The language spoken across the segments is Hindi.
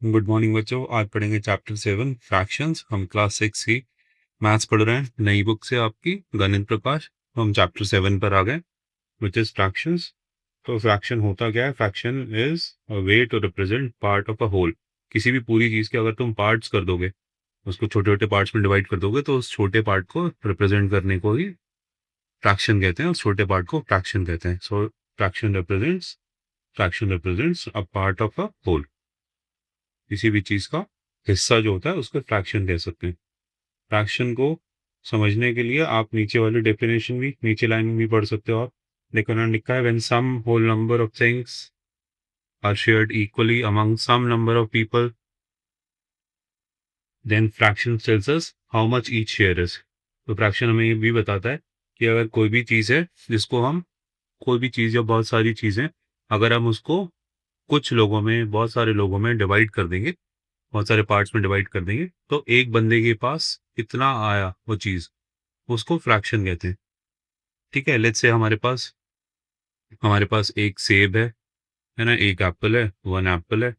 गुड मॉर्निंग बच्चों। आज पढ़ेंगे चैप्टर 7 फ्रैक्शंस। हम क्लास 6 की मैथ्स पढ़ रहे हैं, नई बुक से आपकी गणित प्रकाश। तो हम चैप्टर 7 पर आ गए, विच इज फ्रैक्शंस। तो फ्रैक्शन होता क्या है? Fraction is a way to represent part of a whole. किसी भी पूरी चीज़ के अगर तुम पार्ट्स कर दोगे, उसको छोटे छोटे पार्ट्स में डिवाइड कर दोगे, तो उस छोटे पार्ट को रिप्रेजेंट करने को ही फ्रैक्शन कहते हैं, उस छोटे पार्ट को फ्रैक्शन कहते हैं। So fraction represents a part of a whole. किसी भी चीज़ का हिस्सा जो होता है उसको फ्रैक्शन कह सकते हैं। फ्रैक्शन को समझने के लिए आप नीचे वाली डेफिनेशन भी, नीचे लाइन में भी पढ़ सकते हो। आप देखो ना, लिखा है when some whole number of things are shared equally among some number of people, then fraction tells us how much each share is. तो फ्रैक्शन हमें ये भी बताता है कि अगर कोई भी चीज़ है जिसको हम, कोई भी चीज़ या बहुत सारी चीज़ें, अगर हम उसको कुछ लोगों में, बहुत सारे लोगों में डिवाइड कर देंगे, बहुत सारे पार्ट्स में डिवाइड कर देंगे, तो एक बंदे के पास कितना आया वो चीज़, उसको फ्रैक्शन कहते हैं। ठीक है, लेट्स से हमारे पास एक सेब है ना, एक एप्पल है, वन एप्पल है,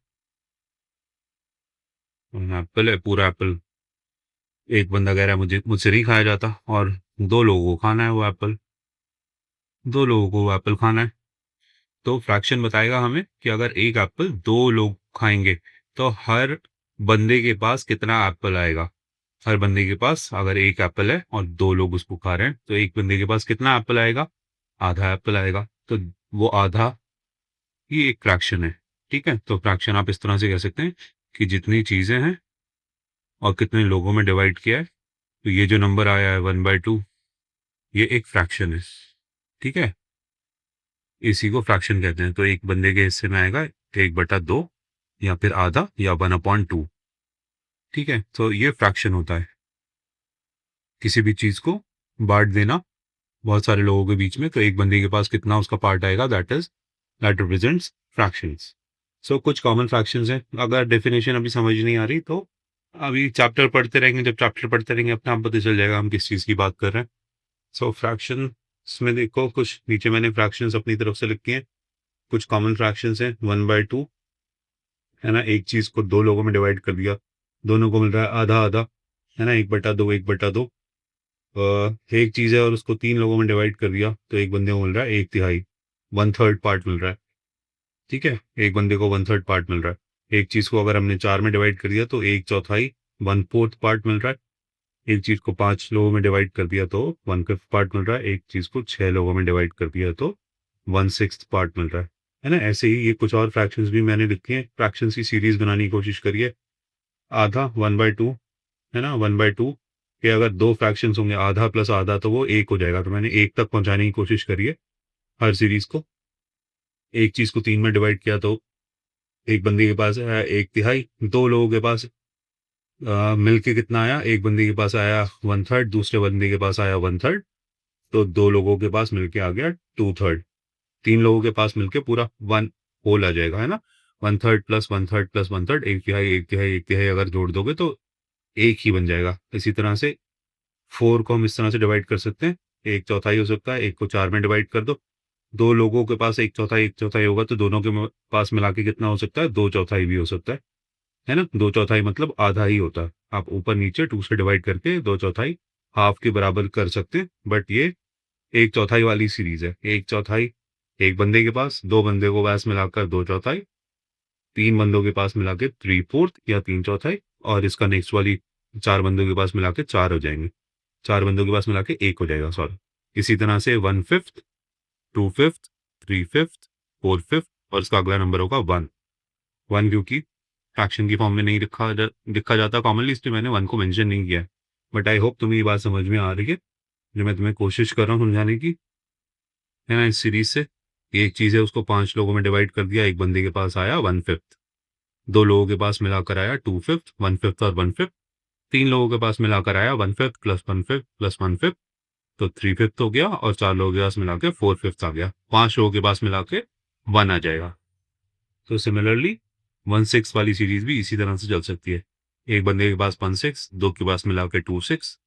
पूरा एप्पल। एक बंदा कह रहा है मुझसे नहीं खाया जाता, और दो लोगों को खाना है वो एप्पल, दो लोगों को वो एप्पल खाना है। तो फ्रैक्शन बताएगा हमें कि अगर एक एप्पल दो लोग खाएंगे, तो हर बंदे के पास कितना एप्पल आएगा। हर बंदे के पास अगर एक एप्पल है और दो लोग उसको खा रहे हैं, तो एक बंदे के पास कितना एप्पल आएगा? आधा एप्पल आएगा। तो वो आधा ही एक फ्रैक्शन है। ठीक है, तो फ्रैक्शन आप इस तरह से कह सकते हैं कि जितनी चीजें हैं और कितने लोगों में डिवाइड किया है, तो ये जो नंबर आया है 1/2, ये एक फ्रैक्शन है। ठीक है, इसी को फ्रैक्शन कहते हैं। तो एक बंदे के हिस्से में आएगा 1/2, या फिर आधा, या 1/2। ठीक है, तो ये फ्रैक्शन होता है, किसी भी चीज को बांट देना बहुत सारे लोगों के बीच में, तो एक बंदे के पास कितना उसका पार्ट आएगा, दैट रिप्रेजेंट्स फ्रैक्शंस। सो कुछ कॉमन फ्रैक्शंस हैं। अगर डेफिनेशन अभी समझ नहीं आ रही, तो अभी चैप्टर पढ़ते रहेंगे, जब चैप्टर पढ़ते रहेंगे अपने आप पता चल जाएगा हम किस चीज़ की बात कर रहे हैं। सो फ्रैक्शन में देखो, कुछ नीचे मैंने फ्रैक्शंस अपनी तरफ से लिखी हैं। कुछ कॉमन फ्रैक्शंस हैं। 1/2 है ना, एक चीज़ को दो लोगों में डिवाइड कर दिया, दोनों को मिल रहा है आधा आधा, है ना, 1/2 1/2। एक चीज़ है और उसको तीन लोगों में डिवाइड कर दिया, तो एक बंदे को मिल रहा है 1/3, 1/3 पार्ट मिल रहा है। ठीक है, एक बंदे को 1/3 पार्ट मिल रहा है। एक चीज़ को अगर हमने चार में डिवाइड कर दिया, तो 1/4, 1/4 पार्ट मिल रहा है। एक चीज़ को पांच लोगों में डिवाइड कर दिया, तो 1/5 पार्ट मिल रहा है। एक चीज़ को छह लोगों में डिवाइड कर दिया, तो 1/6 पार्ट मिल रहा है ना। ऐसे ही ये कुछ और फ्रैक्शंस भी मैंने लिखे हैं। फ्रैक्शंस की सीरीज बनाने की कोशिश करिए। आधा 1/2 है ना, 1/2 के अगर दो फ्रैक्शंस होंगे, आधा प्लस आधा, तो वो एक हो जाएगा। तो मैंने एक तक पहुंचाने की कोशिश करी है हर सीरीज को। एक चीज को तीन में डिवाइड किया, तो एक बंदे के पास आया 1/3, दो लोगों के पास मिलके कितना आया, एक बंदे के पास आया 1/3, दूसरे बंदे के पास आया 1/3, तो दो लोगों के पास मिलके आ गया 2/3। तीन लोगों के पास मिलके पूरा वन होल आ जाएगा, है ना। 1/3 प्लस 1/3 प्लस 1/3, 1/3 1/3 1/3 अगर जोड़ दोगे तो एक ही बन जाएगा। इसी तरह से फोर को हम इस तरह से डिवाइड कर सकते हैं, एक चौथाई हो सकता है। एक को चार में डिवाइड कर दो, दो लोगों के पास एक चौथाई होगा, तो दोनों के पास मिला के कितना हो सकता है? दो चौथाई भी हो सकता है ना। दो चौथाई मतलब आधा ही होता है। आप ऊपर नीचे टू से डिवाइड करके दो चौथाई हाफ के बराबर कर सकते हैं। बट ये एक चौथाई वाली सीरीज है। एक चौथाई एक बंदे के पास, दो बंदे को पास मिलाकर दो चौथाई, तीन बंदों के पास मिला के 3/4 या तीन चौथाई, और इसका नेक्स्ट वाली चार बंदों के पास मिला के चार हो जाएंगे, चार बंदों के पास मिला के एक हो जाएगा, सॉरी। इसी तरह से 1/5, 2/5, 3/5, 4/5, और इसका अगला नंबर होगा 1। वन क्योंकि फ्रैक्शन की फॉर्म में नहीं लिखा जाता कॉमनली, इसलिए मैंने वन को मेंशन नहीं किया है। बट आई होप तुम्हें ये बात समझ में आ रही है जो मैं तुम्हें कोशिश कर रहा हूँ समझाने की, है ना। इस सीरीज से एक चीज़ है, उसको पांच लोगों में डिवाइड कर दिया, एक बंदे के पास आया 1/5, दो लोगों के पास मिलाकर आया 2/5, 1/5 और 1/5, तीन लोगों के पास मिलाकर आया 1/5 प्लस 1/5 प्लस 1/5, तो 3/5 हो गया, और चार लोगों के पास मिला के 4/5 आ गया। पांच लोगों के पास मिला के 1 आ जाएगा। तो सिमिलरली 1/6 वाली सीरीज भी इसी तरह से चल सकती है। एक बंदे के पास 1/6, दो के पास मिला के 2/6,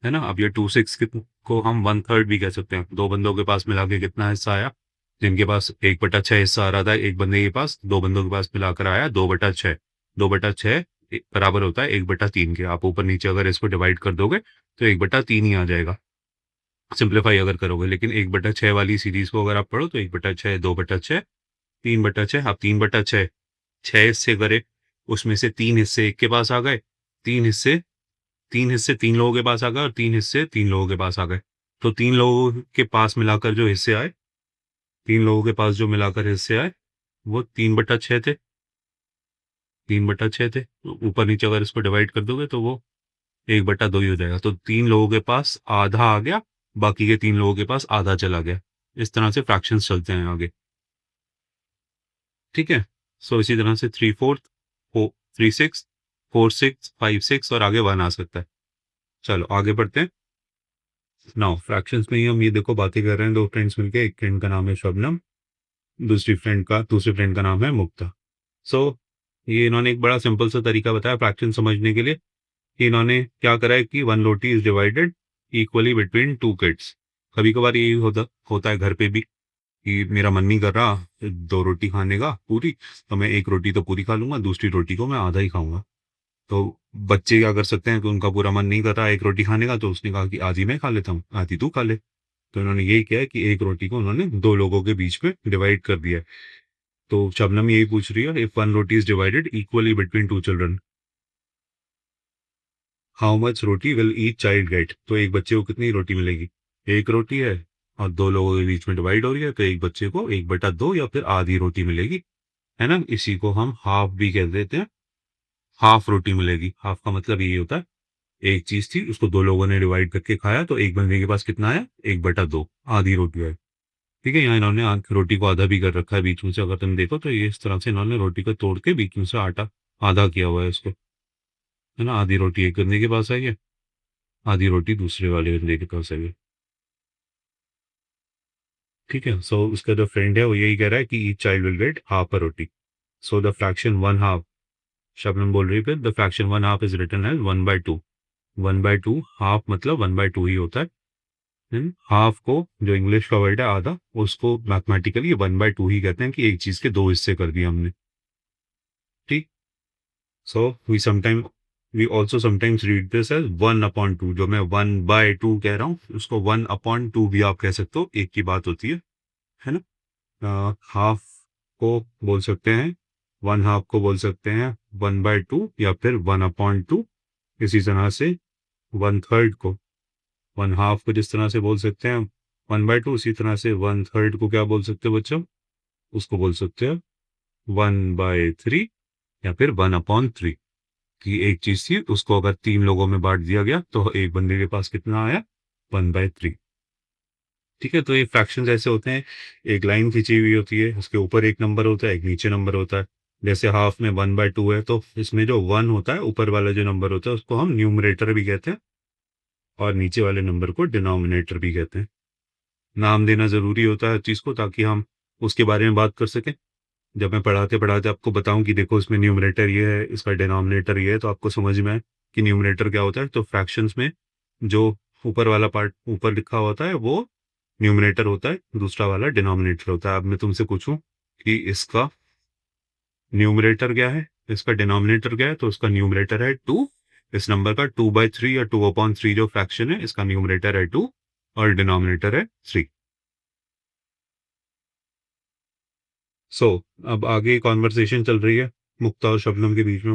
है ना। अब ये 2/6 को हम 1/3 भी कह सकते हैं। दो बंदों के पास मिला के कितना हिस्सा आया, जिनके पास 1/6 हिस्सा आ रहा था एक बंदे के पास, दो बंदों के पास मिलाकर आया 2/6। 2/6 बराबर होता है 1/3 के। आप ऊपर नीचे अगर इसको डिवाइड कर दोगे तो 1/3 ही आ जाएगा, सिंप्लीफाई अगर करोगे। लेकिन 1/6 वाली सीरीज को अगर आप पढ़ो तो 1/6, 2/6, 3/6। आप 3/6 6 हिस्से करे, उसमें से 3 हिस्से एक के पास आ गए, 3 हिस्से 3 हिस्से 3 लोगों के पास आ गए और 3 हिस्से 3 लोगों के पास आ गए। तो 3 लोगों के पास मिलाकर जो हिस्से आए, 3 लोगों के पास जो मिलाकर हिस्से आए वो 3/6 थे, 3/6 थे। तो ऊपर नीचे अगर इसको डिवाइड कर दोगे तो वो 1/2 ही हो जाएगा। तो 3 लोगों के पास आधा आ गया, बाकी के 3 लोगों के पास आधा चला गया। इस तरह से फ्रैक्शंस चलते हैं आगे, ठीक है। सो इसी तरह से 3/4, 3/6, 4/6, 5/6 और आगे 1 आ सकता है। चलो आगे बढ़ते हैं। नाउ फ्रैक्शंस में ही हम ये देखो बातें कर रहे हैं, दो फ्रेंड्स मिलके, एक फ्रेंड का नाम है शबनम, दूसरे फ्रेंड का नाम है मुक्ता। सो ये इन्होंने एक बड़ा सिंपल सा तरीका बताया फ्रैक्शन समझने के लिए, कि इन्होंने क्या करा है कि one roti is divided equally between two kids. कभी कभार यही होता है घर पे भी, कि मेरा मन नहीं कर रहा 2 रोटी खाने का पूरी, तो मैं एक रोटी तो पूरी खा लूंगा, दूसरी रोटी को मैं आधा ही खाऊंगा। तो बच्चे क्या कर सकते हैं कि उनका पूरा मन नहीं कर रहा एक रोटी खाने का, तो उसने कहा कि आधी मैं खा लेता हूँ, आधी तू खा ले। तो इन्होंने यही किया है कि एक रोटी को उन्होंने 2 लोगों के बीच में डिवाइड कर दिया है। तो शबनम यही पूछ रही है, if one roti is divided equally between two children, how much roti will each child gate. तो एक बच्चे को कितनी रोटी मिलेगी? एक रोटी है और 2 लोगों के बीच में डिवाइड हो रही है, तो एक बच्चे को 1/2 या फिर आधी रोटी मिलेगी, है ना। इसी को हम हाफ भी कह देते हैं, हाफ रोटी मिलेगी। हाफ का मतलब यही होता है, एक चीज थी उसको 2 लोगों ने डिवाइड करके खाया, तो एक बंदे के पास कितना आया? 1/2, आधी रोटी है। ठीक है, यहाँ इन्होंने रोटी को आधा भी कर रखा है बीच में से, अगर तुम देखो तो ये इस तरह से इन्होंने रोटी को तोड़ के बीच में से आटा आधा किया हुआ है इसको, है ना। आधी रोटी एक बंदे के पास आई है, आधी रोटी दूसरे वाले बंदे के पास आई है। ठीक है, सो उसका जो फ्रेंड है वो यही कह रहा है कि each child will get half a roti. So the fraction 1/2, Shabnam बोल रही है, फिर the fraction 1/2 is written as 1/2। 1/2, half मतलब 1/2 ही होता है। हाफ को जो इंग्लिश का वर्ड है आधा, उसको मैथमेटिकली 1/2 ही कहते हैं, कि एक चीज के दो हिस्से कर दिए हमने। ठीक। So we also sometimes read this as 1/2। जो मैं 1/2 कह रहा हूँ उसको 1/2 भी आप कह सकते हो, एक की बात होती है ना। हाफ को बोल सकते हैं, 1/2 को बोल सकते हैं 1/2 या फिर 1/2। इसी तरह से 1/3 को, 1/2 को जिस तरह से बोल सकते हैं 1/2, उसी तरह से 1/3 को क्या बोल सकते हो बच्चों? उसको बोल सकते हैं 1/3 या फिर 1/3। कि एक चीज थी उसको अगर 3 लोगों में बांट दिया गया तो एक बंदे के पास कितना आया? 1/3। ठीक है, तो ये फ्रैक्शंस ऐसे होते हैं, एक लाइन खींची हुई होती है, उसके ऊपर एक नंबर होता है, एक नीचे नंबर होता है। जैसे हाफ में 1/2 है, तो इसमें जो 1 होता है ऊपर वाला जो नंबर होता है उसको हम न्यूमरेटर भी कहते हैं, और नीचे वाले नंबर को डिनोमिनेटर भी कहते हैं। नाम देना जरूरी होता है हर चीज को, ताकि हम उसके बारे में बात कर सकें। जब मैं पढ़ाते पढ़ाते आपको बताऊं कि देखो इसमें न्यूमरेटर ये है, इसका डिनोमिनेटर ये है, तो आपको समझ में आए कि न्यूमरेटर क्या होता है। तो फ्रैक्शंस में जो ऊपर वाला पार्ट ऊपर लिखा होता है वो न्यूमरेटर होता है, दूसरा वाला डिनोमिनेटर होता है। अब मैं तुमसे पूछूं कि इसका न्यूमरेटर क्या है, इसका डिनोमिनेटर क्या है, तो उसका न्यूमरेटर है 2। इस नंबर का 2/3 या 2/3 जो फ्रैक्शन है, इसका न्यूमरेटर है 2 और डिनोमिनेटर है 3। सो अब आगे कॉन्वर्सेशन चल रही है मुक्ता और शबनम के बीच में।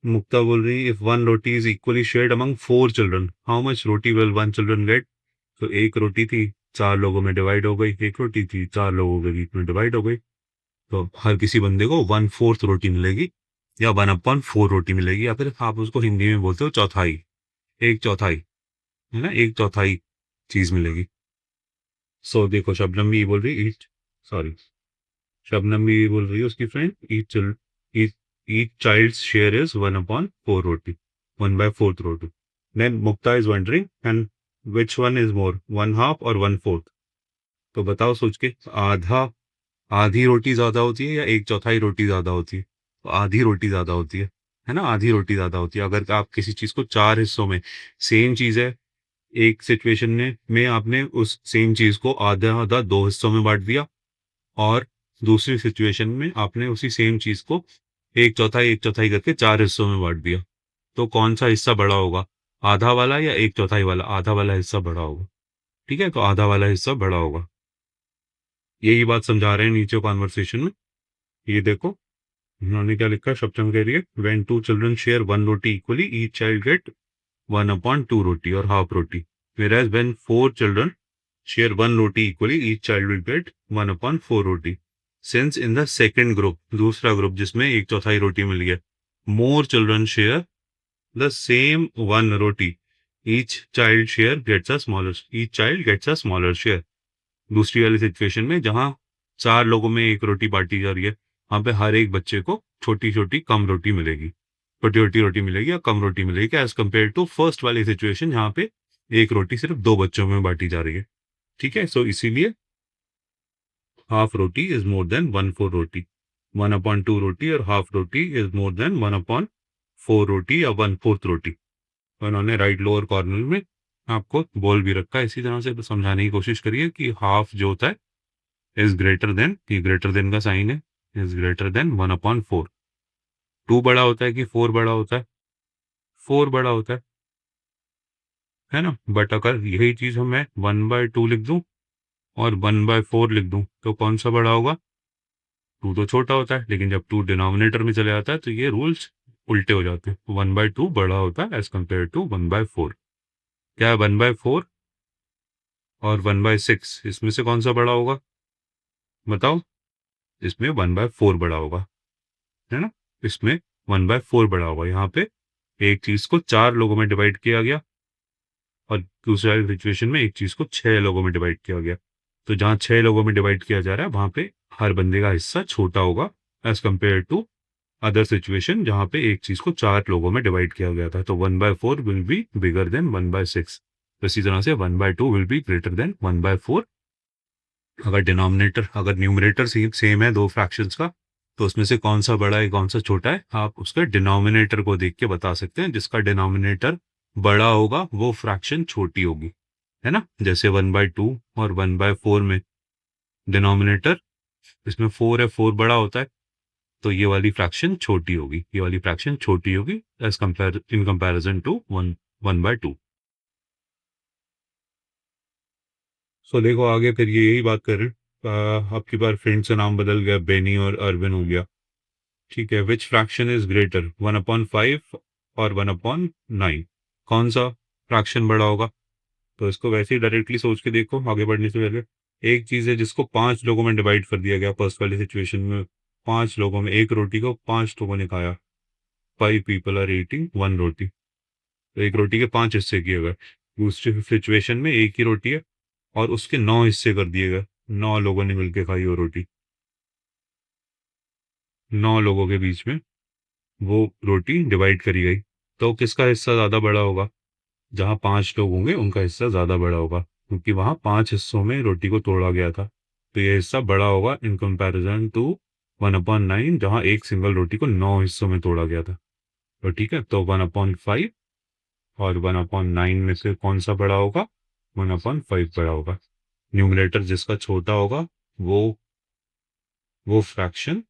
मुक्ता बोल रही है, if one roti is equally shared among 4 children, how much roti will one children gate. तो एक रोटी थी, 4 लोगों में डिवाइड हो गई, एक रोटी थी 4 लोगों के बीच में डिवाइड हो गई, तो हर किसी बंदे को 1/4 रोटी मिलेगी, या 1/4 रोटी मिलेगी, या फिर आप उसको हिंदी में बोलते हो चौथाई, एक चौथाई, है ना, एक चौथाई चीज मिलेगी। सो देखो शबनम भी बोल रही ईच, सॉरी, शबनम भी बोल रही है उसकी friend, each child share is 1/4 roti, 1/4 roti. Then Mukta is wondering and which one is more, 1/2 और 1/4। तो बताओ सोच के, आधा, आधी रोटी ज्यादा होती है या एक चौथाई रोटी ज्यादा होती है? तो आधी रोटी ज्यादा होती है ना, आधी रोटी ज्यादा होती है। अगर आप किसी चीज को 4 हिस्सों में, सेम चीज है, एक सिचुएशन में आपने उस सेम चीज को आधा आधा 2 हिस्सों में बांट दिया, और दूसरी सिचुएशन में आपने उसी सेम चीज को एक चौथाई करके 4 हिस्सों में बांट दिया। तो कौन सा हिस्सा बड़ा होगा, आधा वाला या एक चौथाई वाला? आधा वाला हिस्सा बड़ा होगा। ठीक है, तो आधा वाला हिस्सा बड़ा होगा। यही बात समझा रहे हैं नीचे कॉन्वर्सेशन में। ये देखो उन्होंने क्या लिखा है, सप्तम कह रही है when two children share one roti equally each child get 1/2 roti और half roti, whereas when 4 children share one roti equally, each child will get 1/4 roti. Since in the second group, दूसरा ग्रुप जिसमें एक चौथाई रोटी मिली है, more children share the same one roti, each child gets a smaller share. दूसरी वाली सिचुएशन में जहां 4 लोगों में एक रोटी बांटी जा रही है, वहां पे हर एक बच्चे को छोटी छोटी कम रोटी मिलेगी, छोटी छोटी रोटी मिलेगी या कम रोटी मिलेगी, एज कम्पेयर टू फर्स्ट वाली सिचुएशन जहां पे एक रोटी सिर्फ 2 बच्चों में बांटी जा रही है। ठीक है, सो इसीलिए half roti is more than 1/4 रोटी, 1/2 रोटी और half roti is more than 1/4 रोटी या 1/4 रोटी। तो इन्होंने राइट लोअर कॉर्नर में आपको बोल भी रखा है, इसी तरह से समझाने की कोशिश करिए कि हाफ जो होता है इज ग्रेटर देन, ये ग्रेटर देन का साइन है, इज ग्रेटर देन 1/4। 2 बड़ा होता है कि 4 बड़ा होता है? 4 बड़ा होता है ना। बट अगर यही चीज हम मैं 1/2 लिख दूं और 1/4 लिख दूं तो कौन सा बड़ा होगा? 2 तो छोटा होता है, लेकिन जब 2 डिनोमिनेटर में चले जाता है तो ये रूल्स उल्टे हो जाते हैं। 1/2 बड़ा होता है एज कम्पेयर टू 1/4। क्या है 1/4 और 1/6, इसमें से कौन सा बड़ा होगा बताओ? इसमें 1/4 बड़ा होगा, है ना। इसमें 1/4 बड़ा होगा। यहाँ पे एक चीज को 4 लोगों में डिवाइड किया गया और दूसरा सिचुएशन में एक चीज को 6 लोगों में डिवाइड किया गया। तो जहां 6 लोगों में डिवाइड किया जा रहा है वहां पे हर बंदे का हिस्सा छोटा होगा as compare to other situation जहां पे एक चीज को 4 लोगों में डिवाइड किया गया था। तो 1/4 विल बी बिगर देन 1/6। तो इसी तरह से 1/2 विल बी ग्रेटर देन 1/4। अगर न्यूमरेटर सेम है दो फ्रैक्शंस का, तो उसमें से कौन सा बड़ा है कौन सा छोटा है आप उसका डिनोमिनेटर को देख के बता सकते हैं। जिसका डिनोमिनेटर बड़ा होगा वो फ्रैक्शन छोटी होगी, है ना। जैसे 1/2 और 1/4 में डिनोमिनेटर इसमें 4 है, 4 बड़ा होता है, तो ये वाली फ्रैक्शन छोटी होगी, ये वाली फ्रैक्शन छोटी होगी as compare in comparison to 1/2। So देखो आगे फिर ये यही बात कर रहे हैं। आपकी बार फ्रेंड से नाम बदल गया, बेनी और अरविन हो गया। ठीक है, विच फ्रैक्शन इज ग्रेटर 1/5 और 1/9? कौन सा फ्रैक्शन बड़ा होगा? तो इसको वैसे ही डायरेक्टली सोच के देखो आगे बढ़ने से पहले। एक चीज है जिसको 5 लोगों में डिवाइड कर दिया गया फर्स्ट वाली सिचुएशन में, 5 लोगों में एक रोटी को 5 लोगों ने खाया। 5 पीपल आर ईटिंग 1 रोटी। तो एक रोटी के 5 हिस्से किए गए। दूसरी सिचुएशन में एक ही रोटी है और उसके 9 हिस्से कर दिए गए, 9 लोगों ने मिलकर खाई वो रोटी। 9 लोगों के बीच में वो रोटी डिवाइड करी गई। तो किसका हिस्सा ज्यादा बड़ा होगा? जहां 5 लोग होंगे उनका हिस्सा ज्यादा बड़ा होगा, क्योंकि वहां 5 हिस्सों में रोटी को तोड़ा गया था। तो ये हिस्सा बड़ा होगा इन कंपैरिजन टू 1/9 जहां एक सिंगल रोटी को 9 हिस्सों में तोड़ा गया था। तो ठीक है, तो 1/5 और 1/9 में से कौन सा बड़ा होगा? 1/5 बड़ा होगा। न्यूमरेटर जिसका छोटा होगा वो वो फ्रैक्शन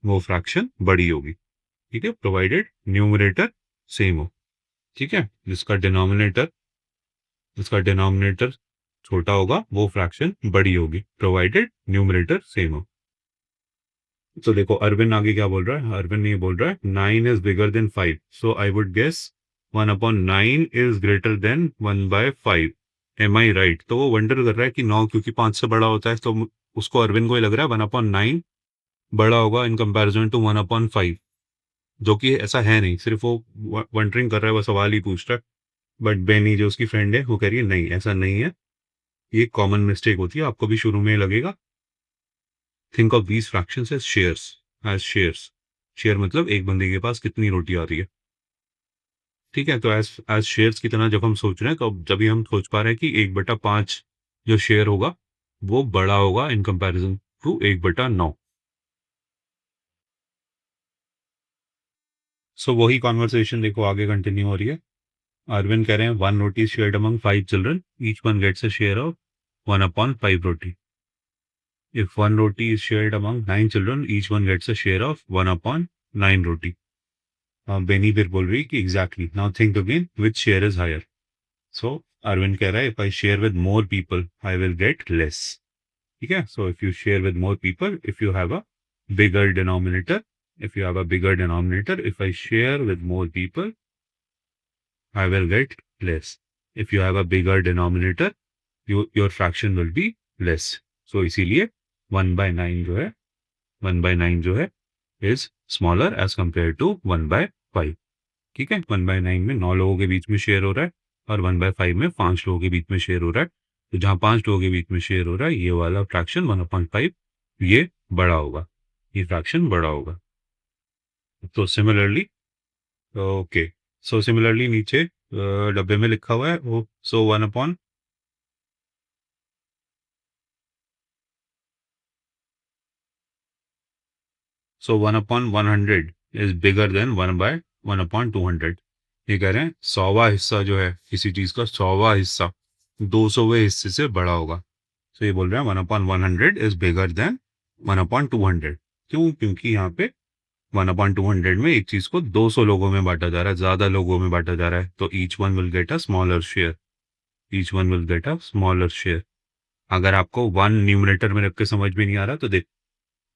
वो फ्रैक्शन बड़ी होगी। ठीक है, प्रोवाइडेड न्यूमरेटर सेम हो। ठीक है, जिसका डिनोमिनेटर छोटा होगा वो फ्रैक्शन बड़ी होगी, प्रोवाइडेड न्यूमरेटर सेम हो। तो देखो अरविंद आगे क्या बोल रहा है, अरविंद ये बोल रहा है 9 is bigger than 5, so I would guess 1/9 is greater than 1/5। Am I right? तो वो वंडर कर रहा है कि 9 क्योंकि 5 से बड़ा होता है, तो उसको अरविंद को ही लग रहा है 1/9 बड़ा होगा इन कंपैरिजन टू 1/5, जो कि ऐसा है नहीं, सिर्फ वो वंडरिंग कर रहा है, वो सवाल ही पूछ रहा है। बट बेनी जो उसकी फ्रेंड है वो कह रही है नहीं ऐसा नहीं है, ये कॉमन मिस्टेक होती है, आपको भी शुरू में लगेगा। Think of these fractions as shares, as shares. Share मतलब एक बंदे के पास कितनी रोटी आ रही है। ठीक है, तो एज एज शेयर्स की तरह जब हम सोच रहे हैं तो जब भी हम सोच पा रहे हैं कि 1/5 जो शेयर होगा वो बड़ा होगा इन कंपैरिजन टू 1/9। सो वही कॉन्वर्सेशन देखो आगे कंटिन्यू हो रही है। अरविंद कह रहे हैं 1 roti shared among 5 children, each one gets a share of 1/5 roti. If 1 roti is shared among 9 children, each one gets a share of 1/9 9 roti. Beni फिर बोल रही कि exactly, now think again which share is higher. So Arvind कह रहा है, if I share with more people I will get less. ठीक है, so if you share with more people, if you have a bigger denominator, if you have a bigger denominator, if I share with more people, I will get less. If you have a bigger denominator, your fraction will be less. So इसीलिए 1/9 जो है, 1/9 जो है is smaller as compared to 1/5. ठीक है, 1/9 में 9 लोगों के बीच में शेयर हो रहा है और 1/5 में 5 लोगों के बीच में शेयर हो रहा है। तो जहाँ 5 लोगों के बीच में शेयर हो रहा है, ये वाला फ्रैक्शन 1/5 ये बड़ा होगा, ये फ्रैक्शन बड़ा होगा। तो सिमिलरली, ओके, सो सिमिलरली नीचे डब्बे में लिखा हुआ है वो, सो 1/100 इज बिगर देन 1/200। ये कह रहे हैं 100वां हिस्सा जो है किसी चीज का, 100वां हिस्सा 200वें हिस्से से बड़ा होगा। तो ये बोल रहे हैं 1/100 इज बिगर देन 1/200। क्यों? क्योंकि यहाँ पे 1/200 में एक चीज को 200 लोगों में बांटा जा रहा है, ज्यादा लोगों में बांटा जा रहा है, तो each one will get a smaller share, each one will get a smaller share. अगर आपको 1 न्यूमरेटर में रख के समझ में नहीं आ रहा तो देख,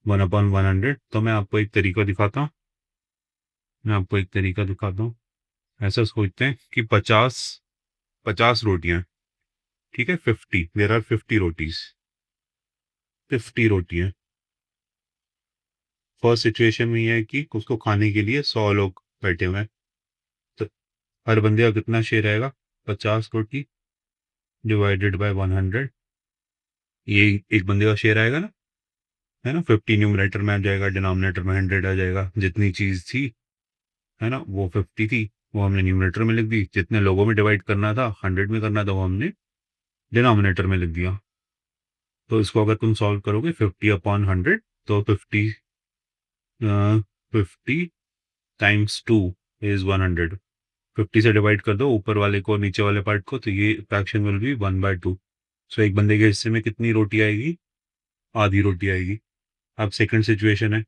1/100, तो मैं आपको एक तरीका दिखाता हूँ, ऐसा सोचते हैं कि 50 रोटियां, ठीक है, 50, देयर आर 50 रोटीज, 50 रोटियां। फर्स्ट सिचुएशन में यह है कि उसको खाने के लिए 100 लोग बैठे हुए हैं, तो हर बंदे का कितना शेयर आएगा? 50 रोटी डिवाइडेड बाय 100, ये एक बंदे का शेयर आएगा ना, है ना। 50 न्यूमरेटर में आ जाएगा, डिनोमिनेटर में 100 आ जाएगा। जितनी चीज थी, है ना, वो 50 थी, वो हमने न्यूमरेटर में लिख दी। जितने लोगों में डिवाइड करना था, 100 में करना था, वो हमने डिनोमिनेटर में लिख दिया। तो इसको अगर तुम सॉल्व करोगे 50/100, तो 50 टाइम्स 2 इज 100। 50 से डिवाइड कर दो ऊपर वाले को नीचे वाले पार्ट को, तो ये फ्रैक्शन विल बी 1/2। सो एक बंदे के हिस्से में कितनी रोटी आएगी? आधी रोटी आएगी। अब सेकंड सिचुएशन है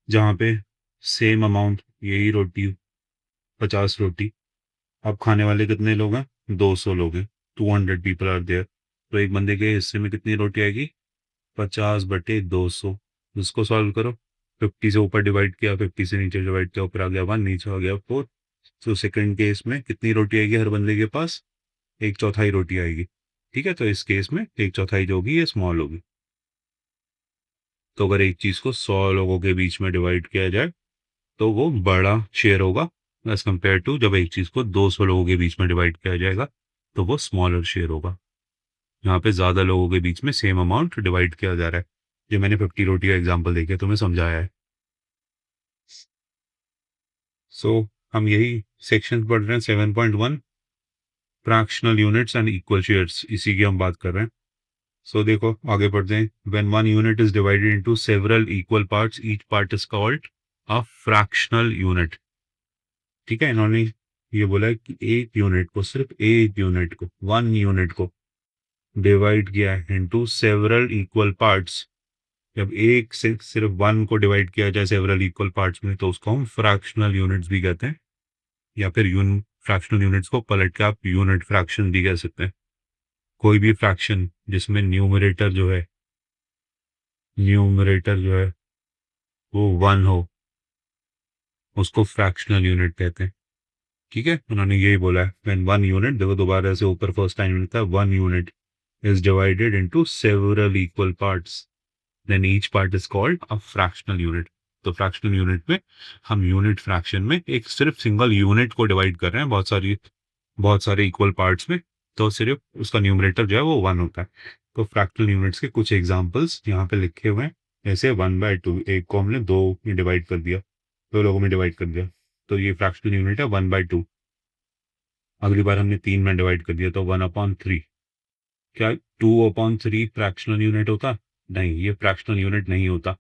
जहाँ पे सेम अमाउंट, यही रोटी, 50 रोटी। अब खाने वाले कितने लोग हैं? 200 लोग हैं, 200 पीपल आर देयर। तो एक बंदे के हिस्से में कितनी रोटी आएगी? 50/200। उसको सॉल्व करो, 50 से ऊपर डिवाइड किया, 50 से नीचे डिवाइड किया, ऊपर आ गया 1, नीचे आ गया 4। तो सेकंड केस में कितनी रोटी आएगी हर बंदे के पास? 1/4 रोटी आएगी। ठीक है, तो इस केस में 1/4 जो होगी ये स्मॉल होगी। तो अगर एक चीज को 100 लोगों के बीच में डिवाइड किया जाए तो वो बड़ा शेयर होगा एज कम्पेयर टू जब एक चीज को 200 लोगों के बीच में डिवाइड किया जाएगा तो वो स्मॉलर शेयर होगा। यहाँ पे ज्यादा लोगों के बीच में सेम अमाउंट डिवाइड किया जा रहा है। जो मैंने 50 रोटी का एग्जाम्पल देके तुम्हें समझाया है। सो हम यही सेक्शन पढ़ रहे हैं 7.1, fractional units and equal shares, इसी की हम बात कर रहे हैं। सो देखो आगे बढ़ते हैं। When one unit is divided into several equal parts, each part is called a fractional unit. ठीक है, इन्होंने ये बोला है कि एक यूनिट को, सिर्फ एक यूनिट को, 1 यूनिट को डिवाइड किया है इनटू सेवरल इक्वल पार्ट्स। जब एक से सिर्फ 1 को डिवाइड किया जाए सेवरल इक्वल पार्ट्स में, तो उसको हम फ्रैक्शनल यूनिट्स भी कहते हैं, या फिर फ्रैक्शनल यूनिट्स को पलट के आप यूनिट फ्रैक्शन भी कह सकते हैं। कोई भी फ्रैक्शन जिसमें न्यूमरेटर जो है वो 1 हो, उसको फ्रैक्शनल यूनिट कहते हैं। ठीक है, उन्होंने यही बोला है, व्हेन 1 यूनिट, देखो दोबारा से ऊपर फर्स्ट टाइम लिखा है, 1 unit is divided into several equal parts, then each part is called a fractional unit. तो फ्रैक्शनल यूनिट में हम यूनिट फ्रैक्शन में एक सिर्फ सिंगल यूनिट को डिवाइड कर रहे हैं बहुत सारे इक्वल पार्ट्स में, तो सिर्फ उसका न्यूमरेटर जो है वो 1 होता है। तो फ्रैक्शनल यूनिट्स के कुछ एग्जांपल्स यहाँ पे लिखे हुए हैं, जैसे 1/2, एक को हमने 2 में डिवाइड कर दिया, 2 लोगों में डिवाइड कर दिया, तो ये फ्रैक्शनल यूनिट है 1/2। अगली बार हमने 3 में डिवाइड कर दिया तो 1/3। क्या 2/3 फ्रैक्शनल यूनिट होता? नहीं, ये फ्रैक्शनल यूनिट नहीं होता।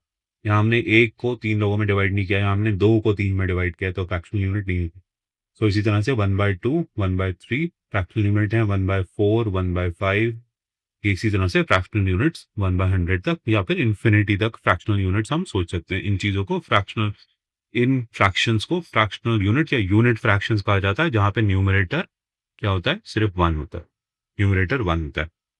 यहाँ हमने एक को 3 लोगों में डिवाइड नहीं किया, यहाँ हमने 2 को 3 में डिवाइड किया, तो फ्रैक्शनल यूनिट नहीं होती। सो इसी तरह से 1/2, 1/3 फ्रैक्शनल यूनिट है, 1/4, 1/5। इसी तरह से फ्रैक्शनल यूनिट्स 1/100 तक या फिर इन्फिनिटी तक फ्रैक्शनल यूनिट्स हम सोच सकते हैं। इन चीज़ों को फ्रैक्शनल इन फ्रैक्शंस को फ्रैक्शनल यूनिट या यूनिट फ्रैक्शंस कहा जाता है, जहाँ पे न्यूमरेटर क्या होता है, सिर्फ 1 होता है, न्यूमरेटर 1 होता है।